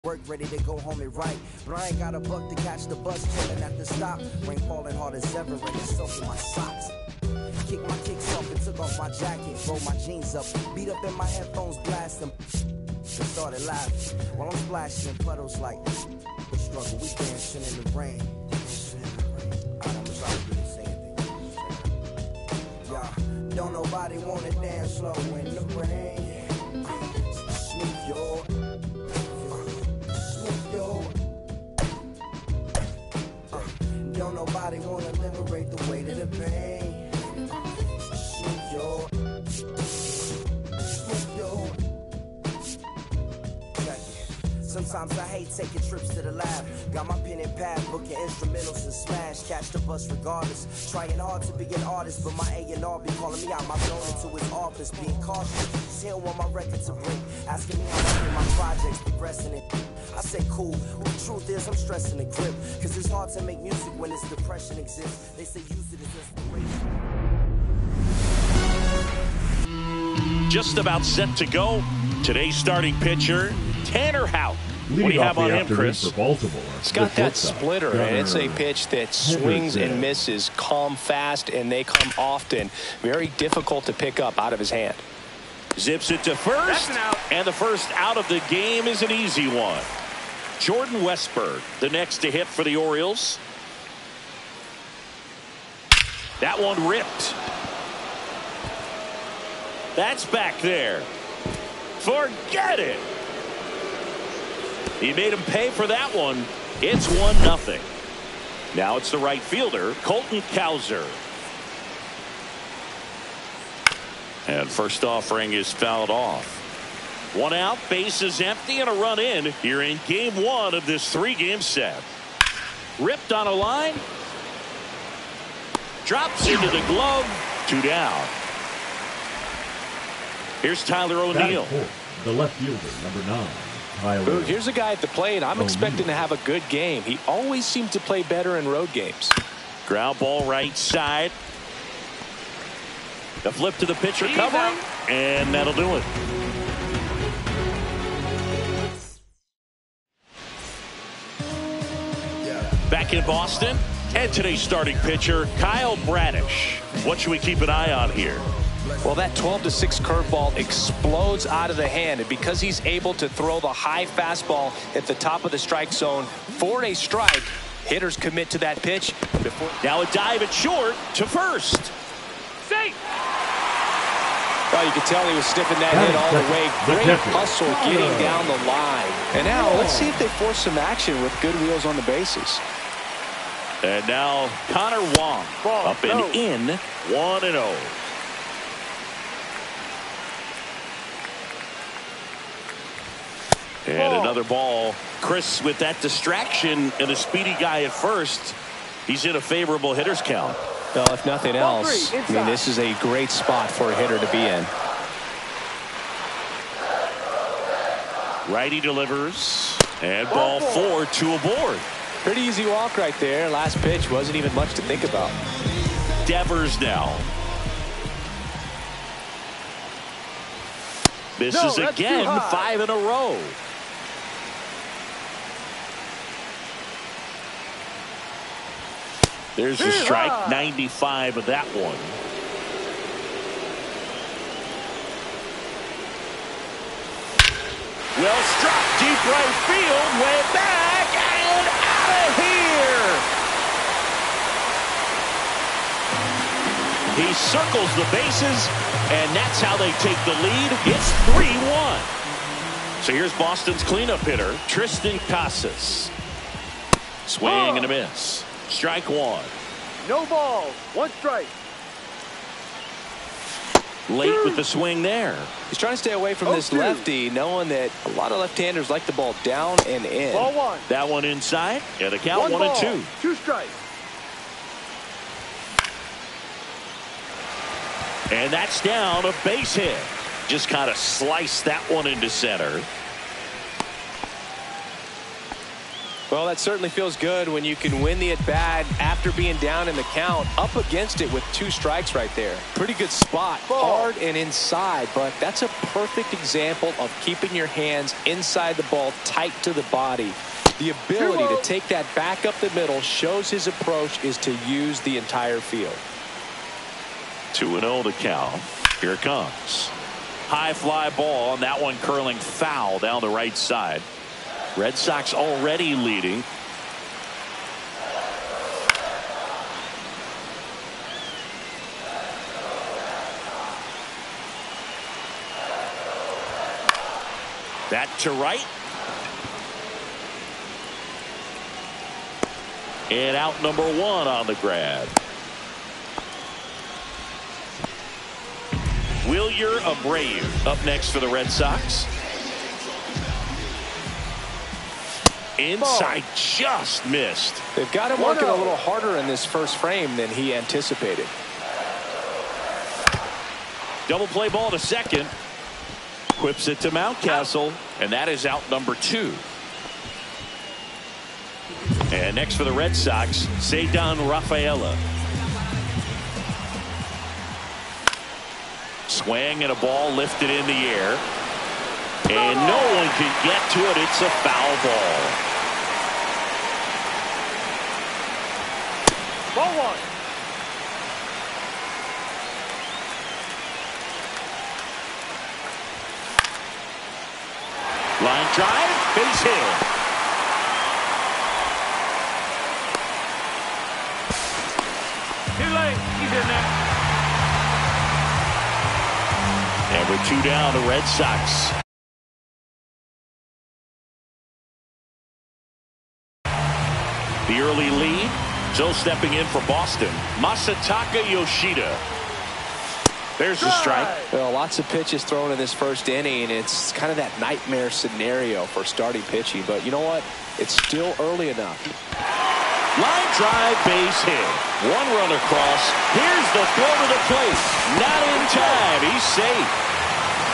Work ready to go home and right, but I ain't got a buck to catch the bus, chilling at the stop. Rain falling hard as ever and it's soaking my socks. Kicked my kicks off and took off my jacket, rolled my jeans up, beat up in my headphones, blast them. Just started laughing while I'm splashing in puddles like we struggle, we dancing in the rain. I'm gonna try to do the same thing. Yeah, don't nobody wanna dance slow in the rain. Smooth your. Don't nobody wanna liberate the weight of the pain. Sometimes I hate taking trips to the lab. Got my pen and pad, booking instrumentals and smash. Catch the bus regardless. Trying hard to be an artist, but my A&R be calling me out my zone into his office. Being cautious, still want my record to break. Asking me how I do my projects, progressing it. I say cool, but the truth is I'm stressing the grip. Cause it's hard to make music when this depression exists. They say use it as inspiration. Just about set to go. Today's starting pitcher, Tanner Houck. What do you have on him, Chris? For Baltimore, it's got that splitter, and it's a pitch that swings and misses, come fast, and they come often. Very difficult to pick up out of his hand. Zips it to first, and the first out of the game is an easy one. Jordan Westberg, the next to hit for the Orioles. That one ripped. That's back there. Forget it. He made him pay for that one. It's 1-0. Now it's the right fielder, Colton Cowser. And first offering is fouled off. One out, base is empty, and a run in here in game one of this 3-game set. Ripped on a line. Drops into the glove. 2 down. Here's Tyler O'Neill. The left fielder, number 9. Ooh, here's a guy at the plate. I'm expecting to have a good game. He always seems to play better in road games. Ground ball right side. The flip to the pitcher covering, and that'll do it. Back in Boston, and today's starting pitcher, Kyle Bradish. What should we keep an eye on here? Well, that 12-6 curveball explodes out of the hand, and because he's able to throw the high fastball at the top of the strike zone for a strike, hitters commit to that pitch. Now a dive at short to first. Safe. Well, you could tell he was sniffing that hit all the way. Great hustle getting down the line. And now let's see if they force some action with good wheels on the bases. And now Connor Wong up and in, 1-0. And another ball. Chris, with that distraction and a speedy guy at first, he's in a favorable hitter's count. Well, if nothing else, I mean, this is a great spot for a hitter to be in. Righty delivers, and ball 4, 2 aboard. Pretty easy walk right there. Last pitch wasn't even much to think about. Devers now. Misses again, 5 in a row. There's a strike, 95 of that one. Well struck, deep right field, way back, and out of here. He circles the bases, and that's how they take the lead. It's 3-1. So here's Boston's cleanup hitter, Tristan Casas. Swing and a miss. Strike 1. No ball. 1 strike. Late with the swing there. He's trying to stay away from this lefty, knowing that a lot of left-handers like the ball down and in. Ball 1. That one inside. And the count 1-2. 2 strikes. And that's down, a base hit. Just kind of sliced that one into center. Well, that certainly feels good when you can win the at-bat after being down in the count, up against it with 2 strikes right there. Pretty good spot, hard and inside, but that's a perfect example of keeping your hands inside the ball, tight to the body. The ability to take that back up the middle shows his approach is to use the entire field. 2-0 to count. Here it comes. High fly ball, and that one curling foul down the right side. Red Sox already leading. That to right. And out number 1 on the grab. Wilyer Abreu up next for the Red Sox. Inside, just missed. They've got him working a little harder in this first frame than he anticipated. Double play ball to second. Whips it to Mountcastle, and that is out number 2. And next for the Red Sox, Ceddanne Rafaela. Swing and a ball lifted in the air. And no one can get to it. It's a foul ball. Ball 1. Line drive, base hit. Too late. He's in there. And with 2 down, the Red Sox. The early lead. So stepping in for Boston, Masataka Yoshida. There's the strike. Well, lots of pitches thrown in this first inning. It's kind of that nightmare scenario for starting pitching. But you know what? It's still early enough. Line drive, base hit. 1 run across. Here's the throw to the plate. Not in time. He's safe.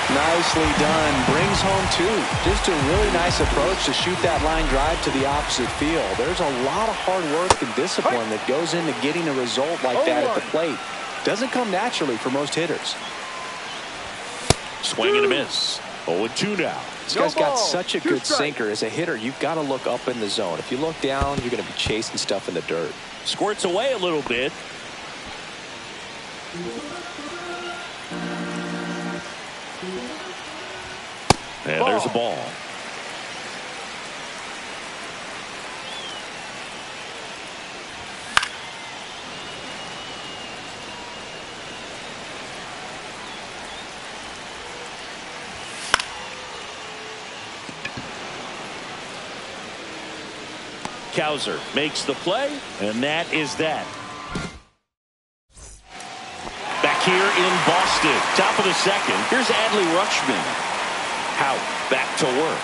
Nicely done. Brings home 2. Just a really nice approach to shoot that line drive to the opposite field. There's a lot of hard work and discipline that goes into getting a result like that at the plate. Doesn't come naturally for most hitters. Swing and a miss. 0-2 now. This guy's got such a good sinker. As a hitter, you've got to look up in the zone. If you look down, you're going to be chasing stuff in the dirt. Squirts away a little bit. And there's a ball. Cowser makes the play, and that is that. Back here in Boston, top of the second. Here's Adley Rutschman. Out, back to work.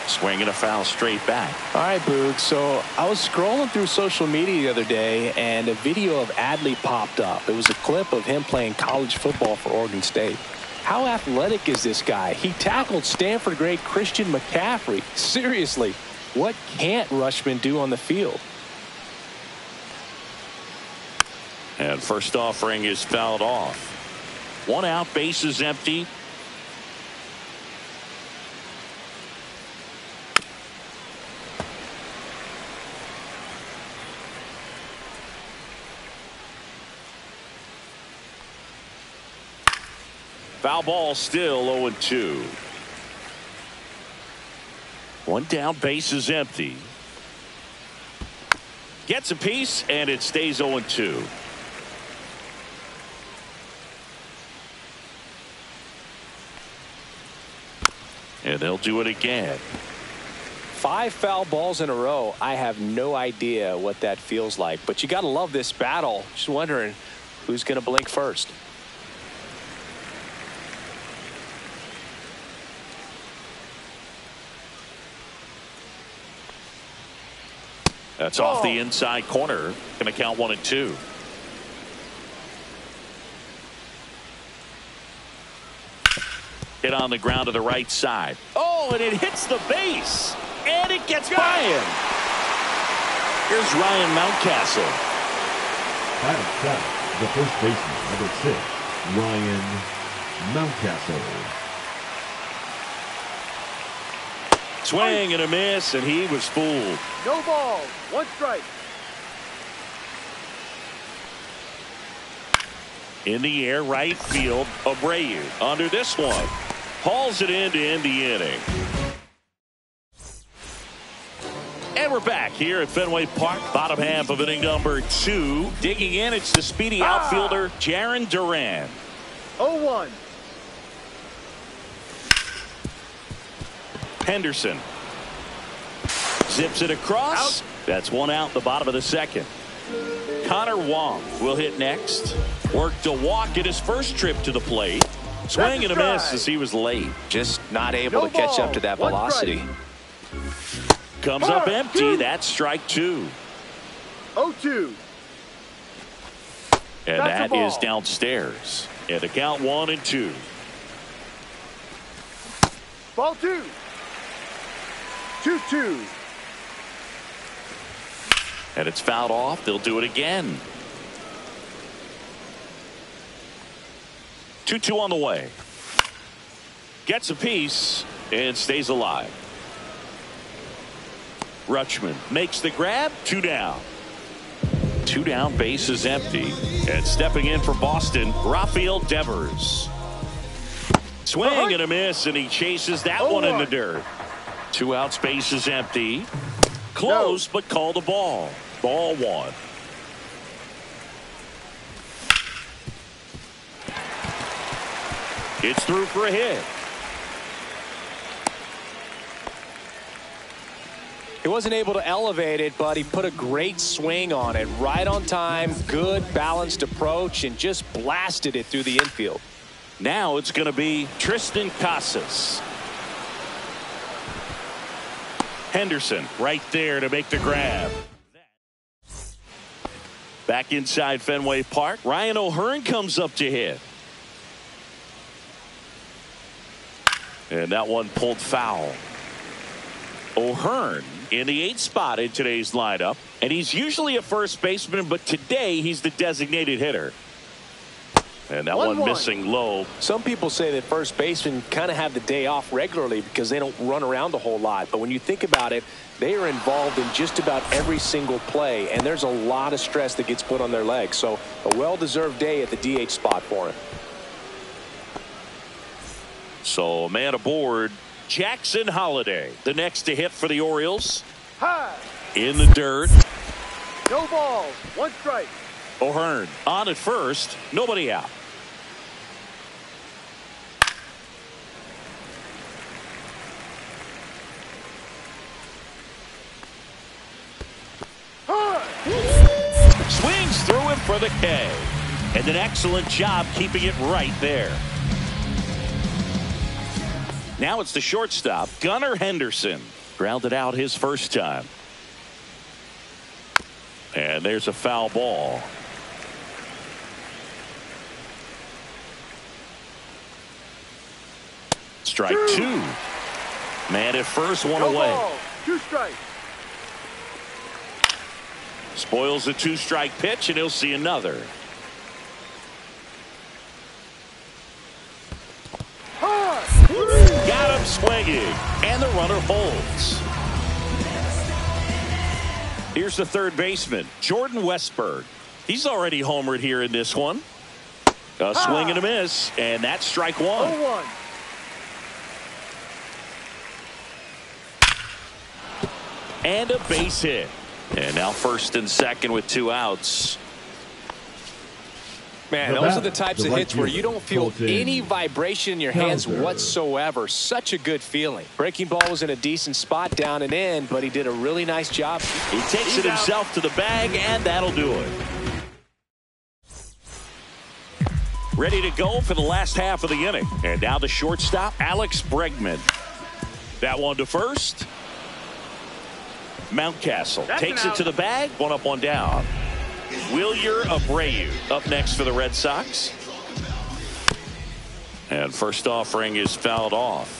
Swing and a foul straight back. All right, Boog. So I was scrolling through social media the other day, and a video of Adley popped up. It was a clip of him playing college football for Oregon State. How athletic is this guy? He tackled Stanford great Christian McCaffrey. Seriously, what can't Rutschman do on the field? And first offering is fouled off. 1 out, bases empty. Foul ball, still 0-2. 1 down, base is empty. Gets a piece, and it stays 0-2. And they'll do it again. 5 foul balls in a row. I have no idea what that feels like, but you got to love this battle. Just wondering who's going to blink first. That's off the inside corner. Going to count 1-2. Hit on the ground to the right side. Oh, and it hits the base. And it gets by him. Here's Ryan Mountcastle. Batting seventh, the first baseman, number 6, Ryan Mountcastle. Swing and a miss, and he was fooled. No ball. 1 strike. In the air, right field, Abreu under this one. Hauls it in to end the inning. And we're back here at Fenway Park, bottom half of inning number 2. Digging in, it's the speedy outfielder, Jarren Duran. 0-1. Henderson zips it across. Out. That's 1 out in the bottom of the 2nd. Connor Wong will hit next. Worked a walk at his first trip to the plate. Swing and a miss as he was late. Just not able to catch up to that velocity. Comes up empty. That's strike 2. 0-2. And That's a that is ball. downstairs. And the count 1-2. Ball 2. 2-2. And it's fouled off. They'll do it again. 2-2 on the way. Gets a piece and stays alive. Rutschman makes the grab. 2 down. 2 down, base is empty. And stepping in for Boston, Rafael Devers. Swing and a miss, and he chases that one in the dirt. 2 outs, base is empty. Close, but called a ball. Ball 1. It's through for a hit. He wasn't able to elevate it, but he put a great swing on it. Right on time, good balanced approach, and just blasted it through the infield. Now it's going to be Tristan Casas. Henderson right there to make the grab. Back inside Fenway Park, Ryan O'Hearn comes up to hit. And that one pulled foul. O'Hearn in the 8th spot in today's lineup. And he's usually a first baseman, but today he's the designated hitter. And that one missing low. Some people say that first basemen kind of have the day off regularly because they don't run around a whole lot. But when you think about it, they are involved in just about every single play, and there's a lot of stress that gets put on their legs. So a well-deserved day at the DH spot for him. So a man aboard, Jackson Holliday, the next to hit for the Orioles. High. In the dirt. No ball. 1 strike. O'Hearn on at first, nobody out. Swings through it for the K. And an excellent job keeping it right there. Now it's the shortstop, Gunnar Henderson. Grounded out his first time. And there's a foul ball. Strike 2. Man at first, 1 away. Ball. 2 strikes. Spoils the 2-strike pitch, and he'll see another. Got him swinging, and the runner holds. Here's the third baseman, Jordan Westburg. He's already homered here in this one. A swing and a miss, and that's strike 1. 0-1. And a base hit. And now first and second with 2 outs. Man, those are the types of hits where you don't feel any vibration in your hands whatsoever. Such a good feeling. Breaking ball was in a decent spot down and in, but he did a really nice job. He takes it himself to the bag, and that'll do it. Ready to go for the last half of the inning. And now the shortstop, Alex Bregman. That one to first. Mountcastle takes it to the bag. 1 up, 1 down. Wilyer Abreu up next for the Red Sox. And first offering is fouled off.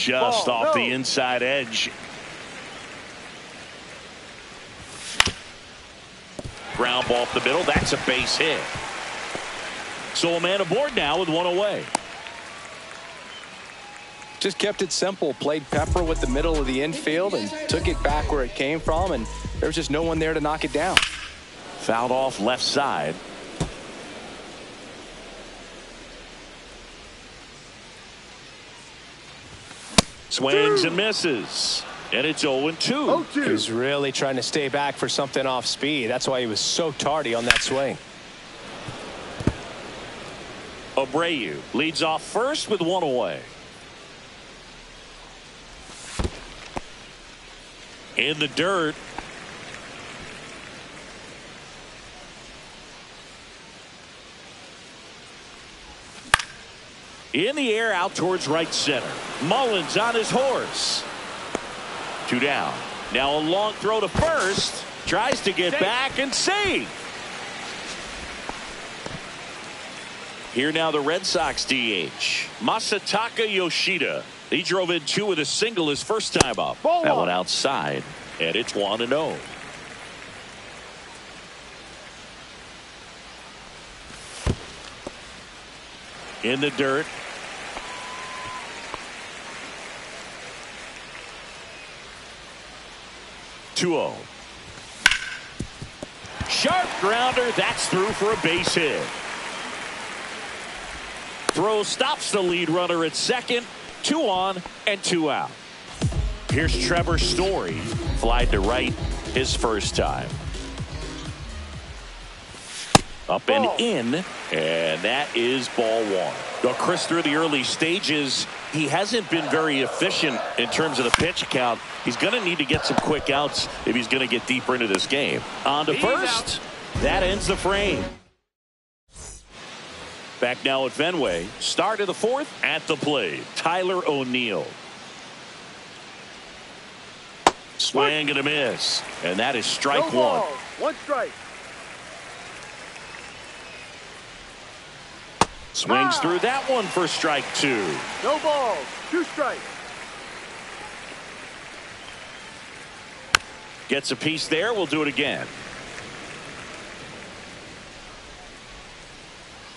just Ball, off no. the inside edge. Ground ball up the middle. That's a base hit. So a man aboard now with one away. Just kept it simple. Played pepper with the middle of the infield and took it back where it came from, and there was just no one there to knock it down. Fouled off left side. Swings and misses. And it's 0-2. 0-2. He was really trying to stay back for something off speed. That's why he was so tardy on that swing. Abreu leads off first with one away. In the dirt. In the air out towards right center. Mullins on his horse. 2 down. Now a long throw to first. Tries to get back and save. Here now the Red Sox DH. Masataka Yoshida. He drove in 2 with a single his first time up. Ball That one. one outside. And it's 1-0. In the dirt. (2-0). Sharp grounder. That's through for a base hit. Throw stops the lead runner at second. 2 on and 2 out. Here's Trevor Story. Flied to right his first time. Up and in, and that is ball 1. Well, Chris, through the early stages, he hasn't been very efficient in terms of the pitch count. He's going to need to get some quick outs if he's going to get deeper into this game. On to first. That ends the frame. Back now at Fenway. Start of the 4th at the plate. Tyler O'Neill. Swing and a miss. And that is strike No 1. balls, 1 strike. Swings through that one for strike 2. No balls, 2 strikes. Gets a piece there. We'll do it again.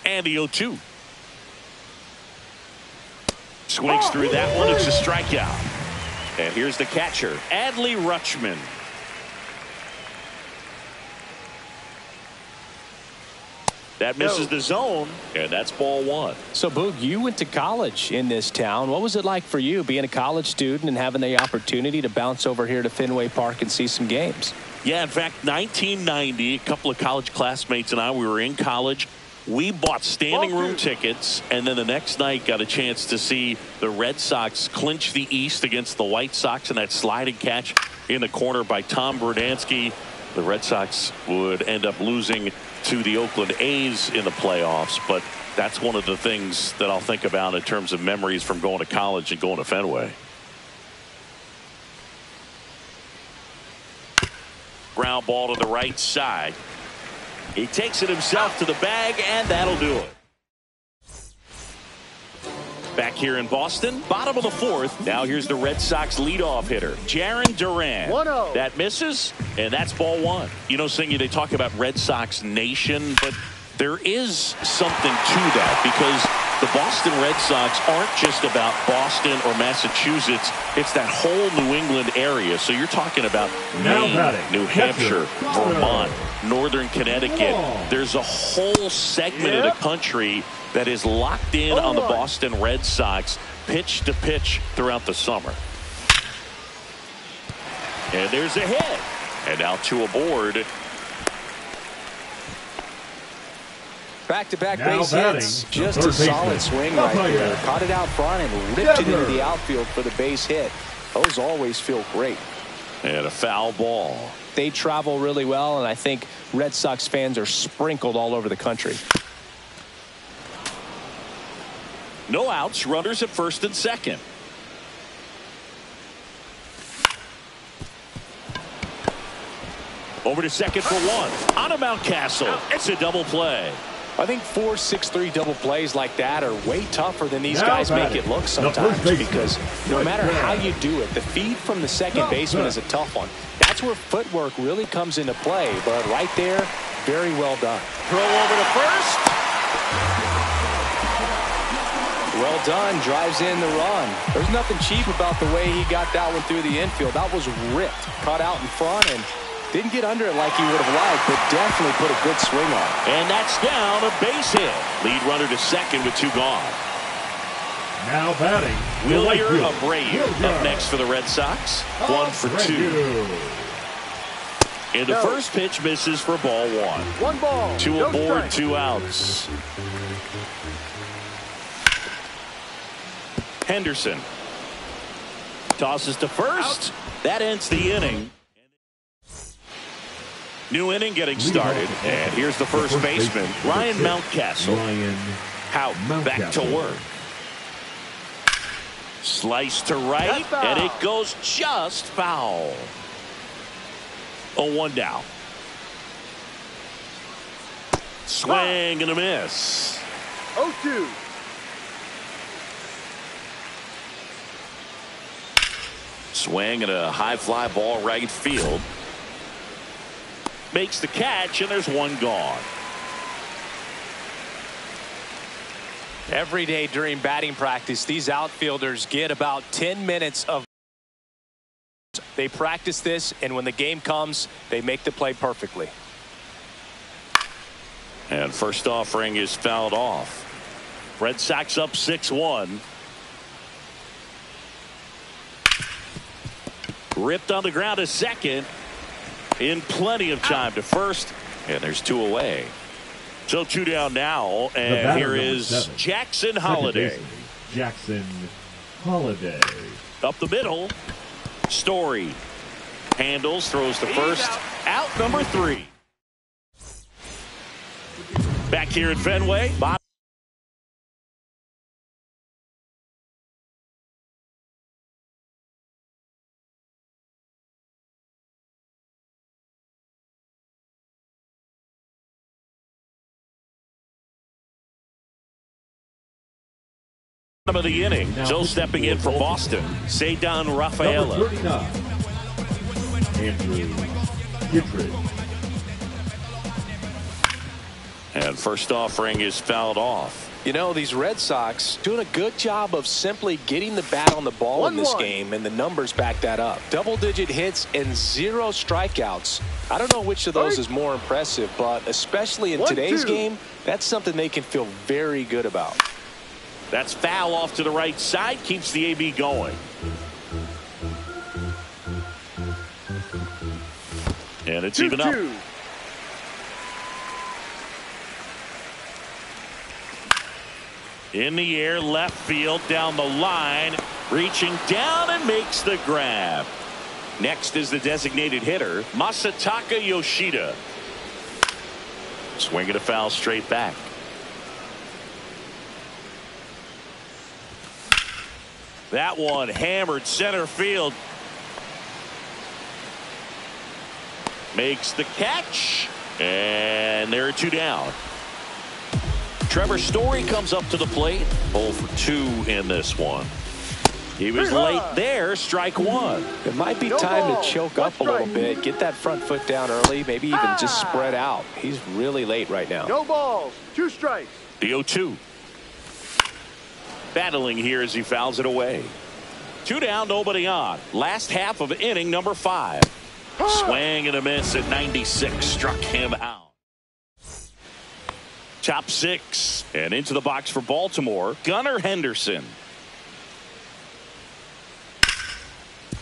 And the 0-2. Swings through that one. It's a strikeout. And here's the catcher, Adley Rutschman. That misses the zone, and that's ball 1. So, Boog, you went to college in this town. What was it like for you being a college student and having the opportunity to bounce over here to Fenway Park and see some games? Yeah, in fact, 1990, a couple of college classmates and I, we were in college. We bought standing room tickets, and then the next night got a chance to see the Red Sox clinch the East against the White Sox in that sliding catch in the corner by Tom Berdansky. The Red Sox would end up losing to the Oakland A's in the playoffs, but that's one of the things that I'll think about in terms of memories from going to college and going to Fenway. Ground ball to the right side. He takes it himself to the bag, and that'll do it. Back here in Boston, bottom of the 4th. Now here's the Red Sox leadoff hitter, Jarren Duran. 1-0. That misses, and that's ball 1. You know, Singy, they talk about Red Sox Nation, but there is something to that because the Boston Red Sox aren't just about Boston or Massachusetts. It's that whole New England area. So you're talking about Maine, New Hampshire, Vermont, Northern Connecticut. There's a whole segment of the country that is locked in on the Boston Red Sox pitch to pitch throughout the summer. And there's a hit. And now 2 aboard. Back-to-back Now base batting, hits. the Just third a solid baseman, swing right Rafael. there. Caught it out front and ripped it into the outfield for the base hit. Those always feel great. And a foul ball. They travel really well, and I think Red Sox fans are sprinkled all over the country. No outs, runners at first and second. Over to second for 1. On to Mountcastle. It's a double play. I think 4-6-3 double plays like that are way tougher than these guys make it look sometimes, because no matter how you do it, the feed from the second baseman is a tough one. That's where footwork really comes into play, but right there, very well done. Throw over to first. Well done, drives in the run. There's nothing cheap about the way he got that one through the infield. That was ripped, caught out in front, and didn't get under it like he would have liked, but definitely put a good swing on it. And that's down, a base hit. Lead runner to second with 2 gone. Now batting, Wilyer Abreu up next for the Red Sox. 1 for 2. And the first pitch misses for ball 1. 1 ball. 2 aboard, 2 outs. Henderson tosses to first. That ends the inning. New inning getting started, and here's the first baseman, Ryan Mountcastle. Out, back to work. Slice to right, and it goes just foul. 0-1 down. Swing and a miss. 0-2. Swing and a high fly ball right field. Makes the catch, and there's 1 gone. Every day during batting practice, these outfielders get about 10 minutes of. They practice this, and when the game comes, they make the play perfectly. And first offering is fouled off. Red Sox up 6-1. Ripped on the ground to second. In plenty of time to first, and there's 2 away. So 2 down now, and here is 7. Jackson Holiday. Jackson Holiday. Up the middle, Story handles, throws to first. Out number 3. Back here at Fenway. Of the inning, Joe stepping in for Boston, Cedar Rafaela. Number 39, Andrew Kittredge. And first offering is fouled off. You know, these Red Sox doing a good job of simply getting the bat on the ball in this game, and the numbers back that up. Double-digit hits and 0 strikeouts. I don't know which of those is more impressive, but especially in today's game, that's something they can feel very good about. That's foul off to the right side, keeps the AB going. And it's even up. In the air, left field, down the line, reaching down and makes the grab. Next is the designated hitter, Masataka Yoshida. Swinging a foul straight back. That one hammered center field. Makes the catch. And there are 2 down. Trevor Story comes up to the plate. 0 for 2 in this one. He was late there. Strike 1. It might be time to choke up a little bit. Get that front foot down early. Maybe even just spread out. He's really late right now. No balls. 2 strikes. The 0-2. Battling here as he fouls it away. 2 down, nobody on. Last half of inning number 5. Swing and a miss at 96. Struck him out. Top 6. And into the box for Baltimore, Gunnar Henderson.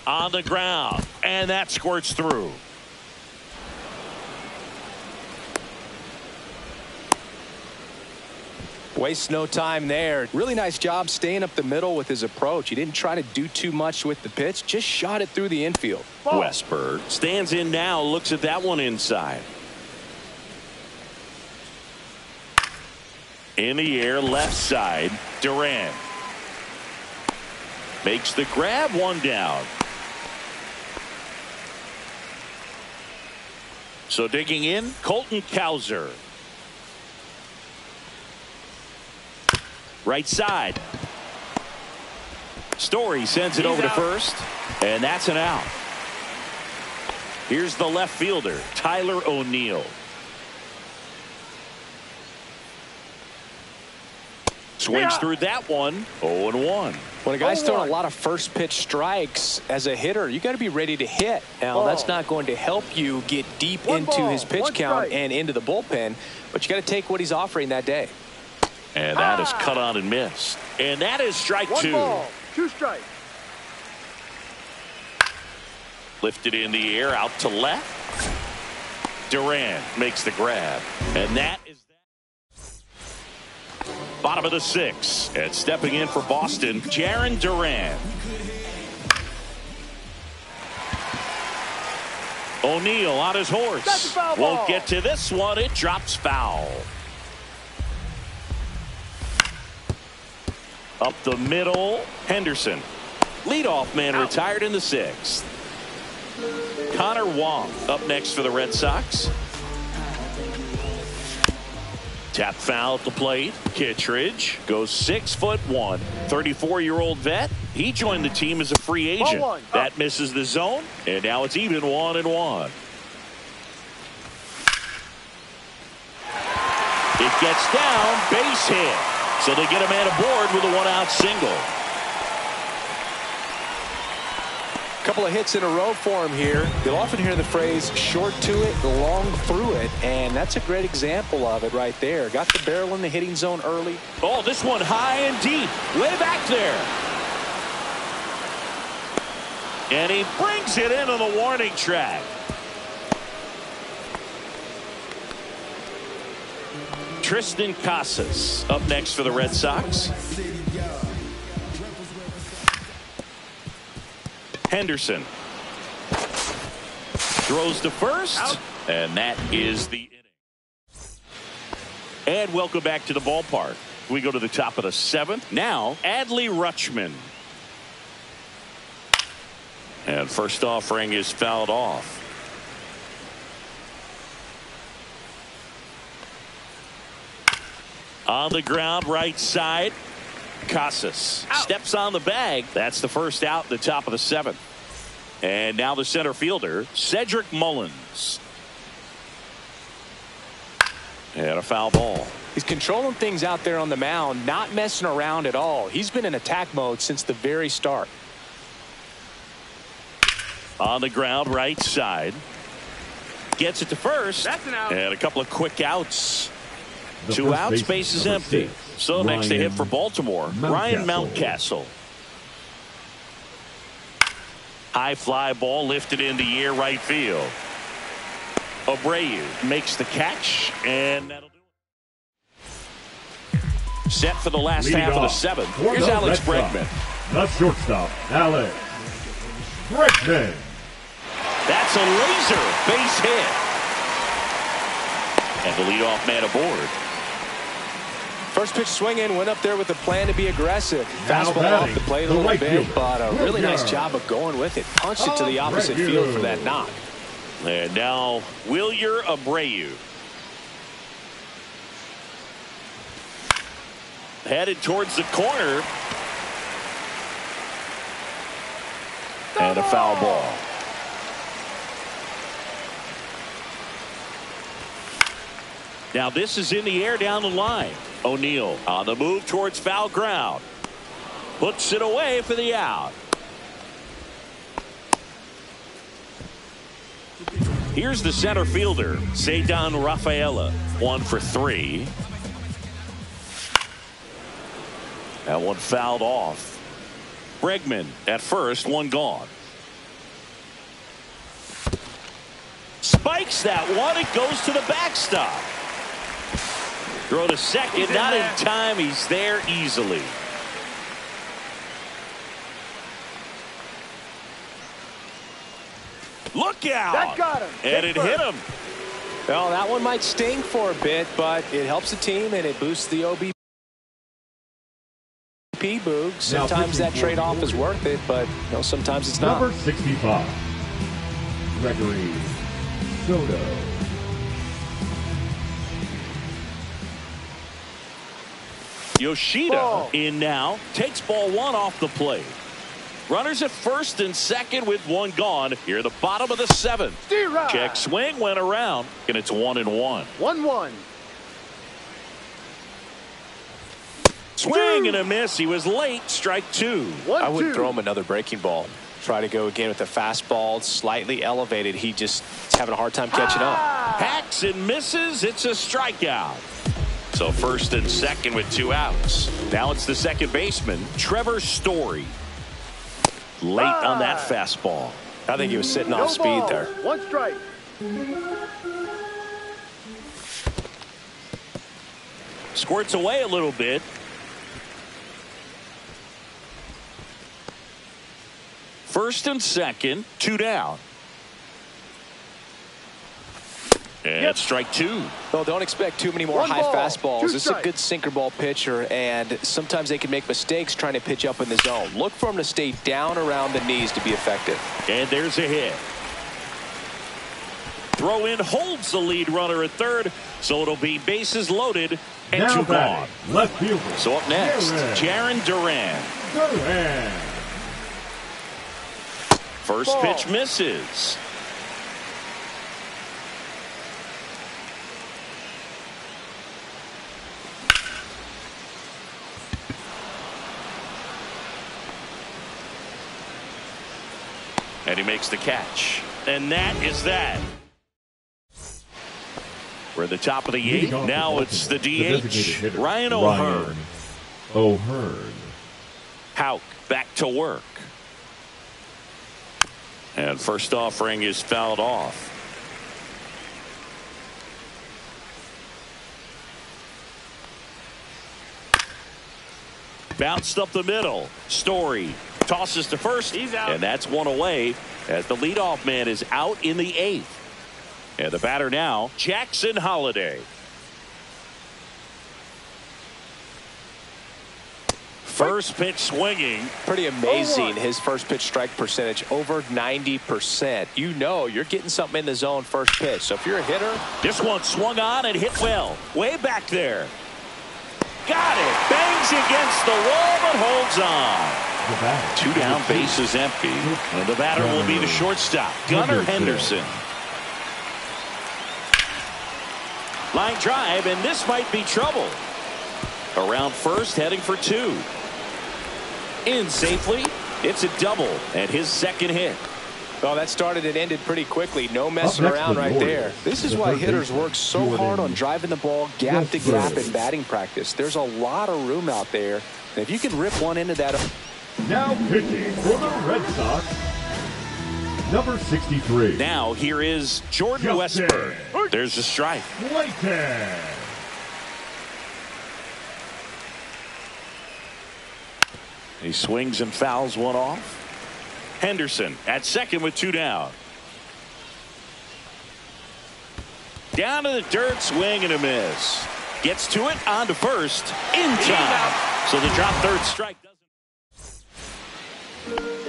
On the ground. And that squirts through. Wastes no time there. Really nice job staying up the middle with his approach. He didn't try to do too much with the pitch. Just shot it through the infield. Westberg stands in now. Looks at that one inside. In the air, left side. Durant. Makes the grab. 1 down. So digging in, Colton Cowser. Right side. Story sends it over to first, and that's an out. Here's the left fielder, Tyler O'Neill. Swings through that one. 0-1. When a guy's throwing a lot of first pitch strikes as a hitter, you got to be ready to hit. Now, that's not going to help you get deep into his pitch count and into the bullpen, but you got to take what he's offering that day. And that is cut on and missed. And that is strike 2. 1 ball, 2 strikes. Lifted in the air, out to left. Duran makes the grab. And that is that. Bottom of the 6th. And stepping in for Boston, Jarren Duran. O'Neill on his horse. Won't get to this one. It drops foul. Up the middle, Henderson. Leadoff man retired in the 6th. Connor Wong up next for the Red Sox. Tap foul at the plate. Kittredge goes 6'1", 34-year-old vet. He joined the team as a free agent. That misses the zone, and now it's even 1-1. It gets down, base hit. So they get a man aboard with a 1-out single. Couple of hits in a row for him here. You'll often hear the phrase short to it, long through it, and that's a great example of it right there. Got the barrel in the hitting zone early. Oh, this one high and deep, way back there. And he brings it into the warning track. Tristan Casas up next for the Red Sox. Henderson throws to first, and that is the inning. And welcome back to the ballpark. We go to the top of the 7th. Now, Adley Rutschman. And first offering is fouled off. On the ground, right side. Casas steps on the bag. That's the first out, the top of the 7th. And now the center fielder, Cedric Mullins. And a foul ball. He's controlling things out there on the mound, not messing around at all. He's been in attack mode since the very start. On the ground, right side. Gets it to first. That's an out. And a couple of quick outs. The 2 outs, base is empty. 6, So next to hit for Baltimore, Ryan Mountcastle. High fly ball lifted in the air, right field. Abreu makes the catch, and that'll do it. Set for the last half of the 7th. Here's Alex Bregman. The shortstop, Alex Bregman. That's a laser base hit. And the leadoff man aboard. First pitch swinging, went up there with a plan to be aggressive. Now Fastball batting, off the plate a the little right bit, fielder, but a really nice job of going with it. Punched it to the opposite field for that knock. And now Wilyer Abreu. Headed towards the corner. And a foul ball. Now this is in the air down the line. O'Neill on the move towards foul ground. Puts it away for the out. Here's the center fielder, Ceddanne Rafaela. 1 for 3. That one fouled off. Bregman at first, 1 gone. Spikes that one. It goes to the backstop. Throw to second, not in time. He's there easily. Look out! That got him. And it hit him. Well, that one might sting for a bit, but it helps the team and it boosts the OBP boog. Sometimes that trade-off is worth it, but you know, sometimes it's not. Number 65, Gregory Soto. Yoshida Ball. in now. Takes ball one off the plate. Runners at first and second with one gone. Here at the bottom of the seventh. D-Rod. Check swing went around, and it's 1-1. 1-1. Swing and a miss. He was late. Strike two. 1-2. I would throw him another breaking ball. Try to go again with the fastball, slightly elevated. He just is having a hard time catching up. Hacks and misses. It's a strikeout. So first and second with two outs. Now it's the second baseman, Trevor Story. Late on that fastball. I think he was sitting No off speed ball. there. 1 strike. Squirts away a little bit. First and second, two down. And it's strike two. Well, don't expect too many more One high ball, fastballs. two This is a strikes. good sinker ball pitcher, and sometimes they can make mistakes trying to pitch up in the zone. Look for him to stay down around the knees to be effective. And there's a hit. Throw in holds the lead runner at third, so it'll be bases loaded and Now two batting, gone. left fielder. So up next, Jaron Duran. Duran. First Ball. pitch misses. And he makes the catch. And that is that. We're at the top of the eighth. Leading off Now the it's the designated DH, hitter, Ryan O'Hearn. O'Hearn. Hauk back to work. And first offering is fouled off. Bounced up the middle. Story tosses to first. He's out. And that's one away as the leadoff man is out in the eighth. And the batter now, Jackson Holliday. First pitch swinging. Pretty amazing, his first pitch strike percentage, over 90%. You know you're getting something in the zone first pitch. So if you're a hitter. This one swung on and hit well. Way back there. Got it. Bangs against the wall but holds on. Two down, bases empty. And the batter will be the shortstop, Gunnar Henderson. Line drive, and this might be trouble. Around first, heading for two. In safely. It's a double and his second hit. Well, that started and ended pretty quickly. No messing around right there. This is why hitters work so hard on driving the ball gap to gap in batting practice. There's a lot of room out there. And if you can rip one into that. Now pitching for the Red Sox, number 63. Now here is Jordan Justin Westberg. There's a strike. Clayton. He swings and fouls one off. Henderson at second with two down. Down to the dirt, swing and a miss. Gets to it, on to first, in time. So the drop third strike doesn't.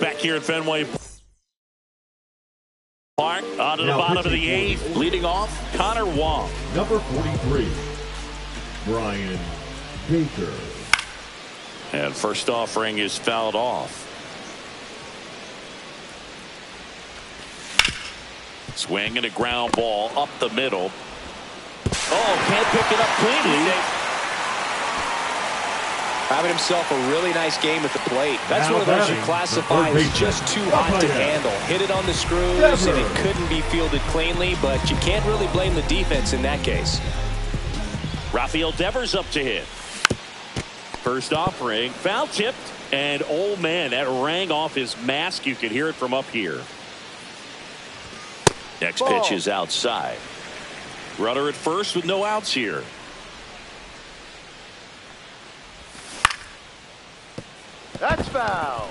Back here at Fenway Park, on to the bottom of the eighth. Leading off, Connor Wong. Number 43, Brian Baker. And first offering is fouled off. Swing and a ground ball up the middle. Oh, can't pick it up cleanly. Having himself a really nice game at the plate. That's one of those you classify as just too hot to handle. Hit it on the screws and it couldn't be fielded cleanly, but you can't really blame the defense in that case. Rafael Devers up to hit. First offering, foul tipped, and oh man, that rang off his mask. You could hear it from up here. Next pitch is outside. Runner at first with no outs here. That's foul.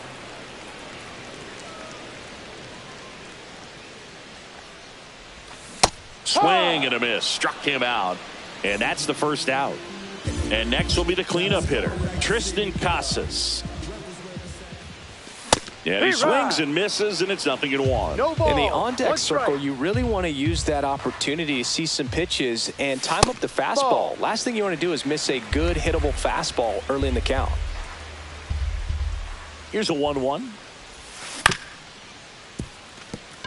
Swing and a miss. Struck him out. And that's the first out. And next will be the cleanup hitter, Tristan Casas. Yeah, he swings and misses, and it's 0-1. No ball. In the on-deck circle, strike. you really want to use that opportunity to see some pitches and time up the fastball. Last thing you want to do is miss a good hittable fastball early in the count. Here's a 1-1.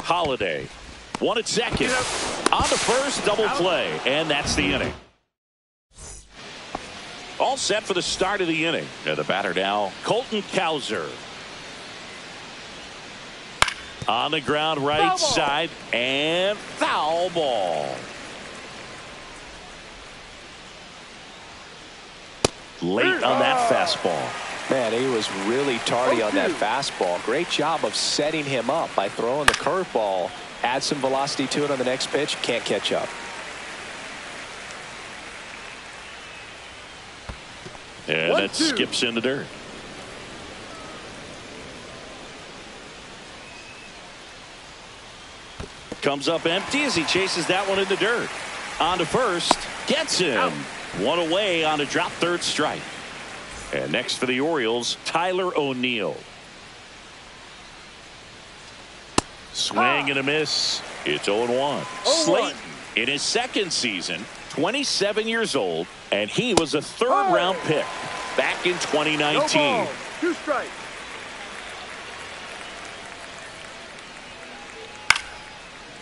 Holiday. 1 at second. On to first, double play, and that's the inning. All set for the start of the inning. The batter now, Colton Cowser. On the ground, right side, and foul ball. Late on that fastball. Man, he was really tardy on that fastball. Great job of setting him up by throwing the curveball. Add some velocity to it on the next pitch. Can't catch up. And that skips in the dirt. Comes up empty as he chases that one in the dirt. On to first. Gets him. One away on a drop third strike. And next for the Orioles, Tyler O'Neill. Swing and a miss. It's 0-1. Slayton in his second season, 27 years old, and he was a third-round pick back in 2019. No ball. 2 strikes.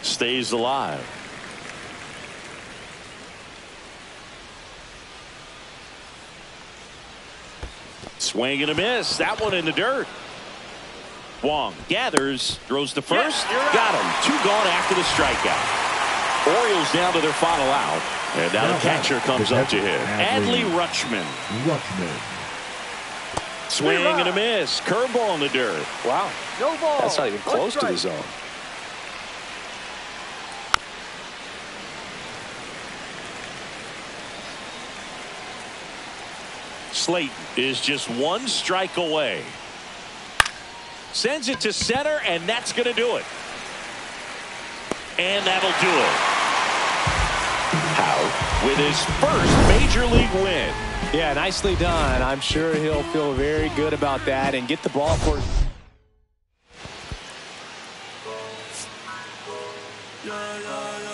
Stays alive. Swing and a miss. That one in the dirt. Wong gathers, throws to first. Got him. 2 gone after the strikeout. Orioles down to their final out. And now the catcher comes up to hit. Adley Rutschman. Swing and a miss. Curveball in the dirt. Wow. No ball. That's not even close to the zone. Slayton is just 1 strike away. Sends it to center, and that's going to do it. And that'll do it. Howe with his first major league win. Yeah, nicely done. I'm sure he'll feel very good about that and get the ball for. Yeah.